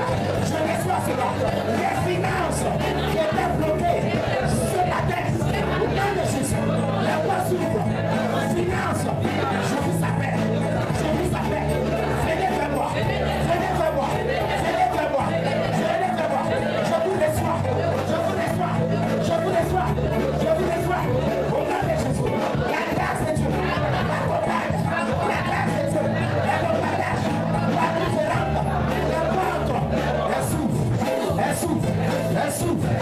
S3: cela. Je reçois cela. Les finances qui étaient bloquées ce matin, au nom de Jésus, la voie s'ouvre. Finances, je vous appelle. Je vous appelle. Venez vers moi. Venez vers moi. Venez vers moi. Venez vers moi. Je vous reçois. Je vous reçois. Je vous reçois. Je vous reçois. Au nom de Jésus. La grâce de Dieu. La compagnie. La grâce de Dieu. La compagnie. La différente. La porte. Elle s'ouvre. Elle s'ouvre. Elle s'ouvre.